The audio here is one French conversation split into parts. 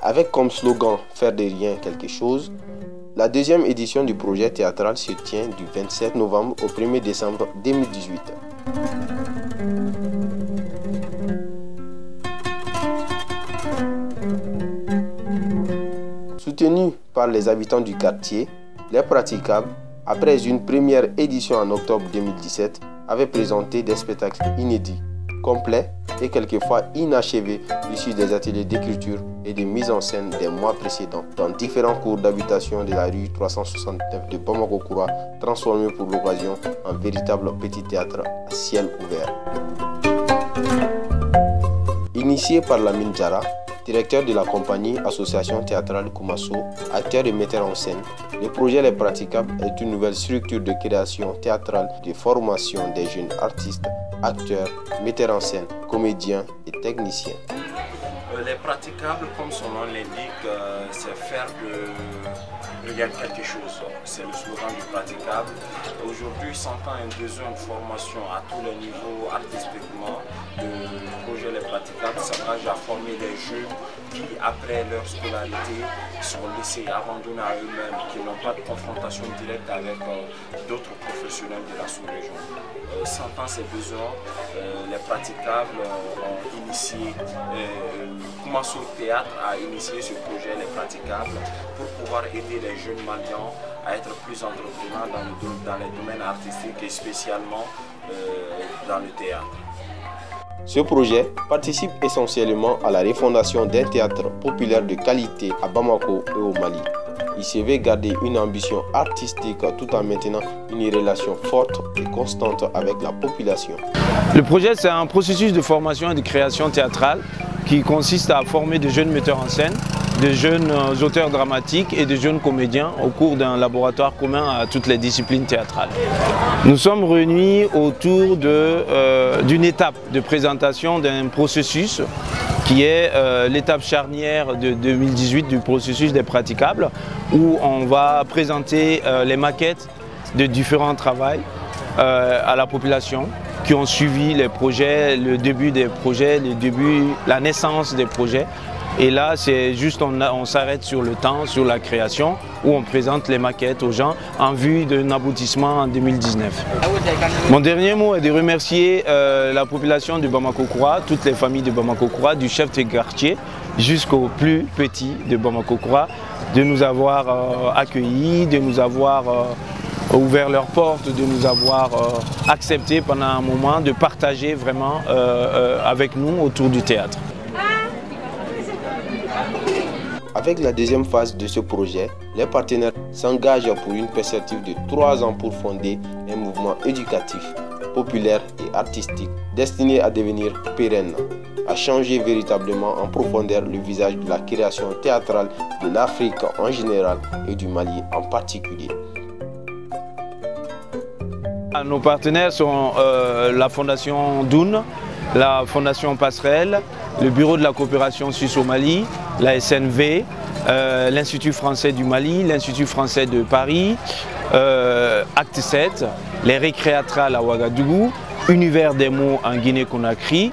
Avec comme slogan « Faire de rien quelque chose », la deuxième édition du projet théâtral se tient du 27 novembre au 1er décembre 2018. Soutenu par les habitants du quartier, Les Praticables, après une première édition en octobre 2017, avait présenté des spectacles inédits, complets et quelquefois inachevés issus des ateliers d'écriture et de mise en scène des mois précédents dans différents cours d'habitation de la rue 369 de Bamako-Koura, transformés pour l'occasion en véritable petit théâtre à ciel ouvert. Initié par Lamine Diarra, directeur de la compagnie Association Théâtrale Koumasso, acteur et metteur en scène, le projet Les Praticables est une nouvelle structure de création théâtrale de formation des jeunes artistes, acteurs, metteurs en scène, comédiens et techniciens. Les Praticables, comme son nom l'indique, c'est faire de rien quelque chose. C'est le slogan du Praticable. Aujourd'hui, s'entend un besoin de formation à tous les niveaux artistiquement. Le projet Les Praticables s'engage à former des jeunes qui, après leur scolarité, sont laissés abandonnés à eux-mêmes, qui n'ont pas de confrontation directe avec d'autres professionnels de la sous-région. Sentant ces besoins, Les Praticables ont initié, Koumasso Théâtre a initié ce projet Les Praticables pour pouvoir aider les jeunes Maliens à être plus entreprenants dans les domaines artistiques et spécialement dans le théâtre. Ce projet participe essentiellement à la refondation d'un théâtre populaire de qualité à Bamako et au Mali. Il se veut garder une ambition artistique tout en maintenant une relation forte et constante avec la population. Le projet, c'est un processus de formation et de création théâtrale qui consiste à former de jeunes metteurs en scène, de jeunes auteurs dramatiques et de jeunes comédiens au cours d'un laboratoire commun à toutes les disciplines théâtrales. Nous sommes réunis autour d'une étape de présentation d'un processus qui est l'étape charnière de 2018 du processus des Praticables, où on va présenter les maquettes de différents travaux à la population qui ont suivi les projets, le début des projets, la naissance des projets. Et là, c'est juste, on s'arrête sur le temps, sur la création, où on présente les maquettes aux gens en vue d'un aboutissement en 2019. Mon dernier mot est de remercier la population de Bamako-Koura, toutes les familles de Bamako-Koura, du chef de quartier jusqu'aux plus petits de Bamako-Koura, de nous avoir accueillis, de nous avoir ouvert leurs portes, de nous avoir acceptés pendant un moment, de partager vraiment avec nous autour du théâtre. Avec la deuxième phase de ce projet, les partenaires s'engagent pour une perspective de 3 ans pour fonder un mouvement éducatif, populaire et artistique destiné à devenir pérenne, à changer véritablement en profondeur le visage de la création théâtrale de l'Afrique en général et du Mali en particulier. Nos partenaires sont la Fondation Doun, la Fondation Passerelle, le Bureau de la coopération suisse au Mali, la SNV, l'Institut français du Mali, l'Institut français de Paris, Acte 7, les Récréatrales à Ouagadougou, Univers des mots en Guinée-Conakry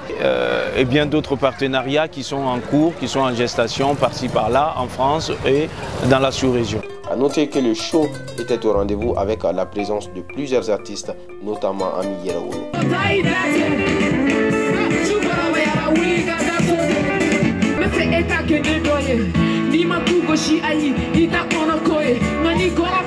et bien d'autres partenariats qui sont en cours, qui sont en gestation par-ci par-là en France et dans la sous-région. A noter que le show était au rendez-vous avec la présence de plusieurs artistes, notamment Ami Yeraoulou. Ni makugo shi ayi, ita kono koe, mani gora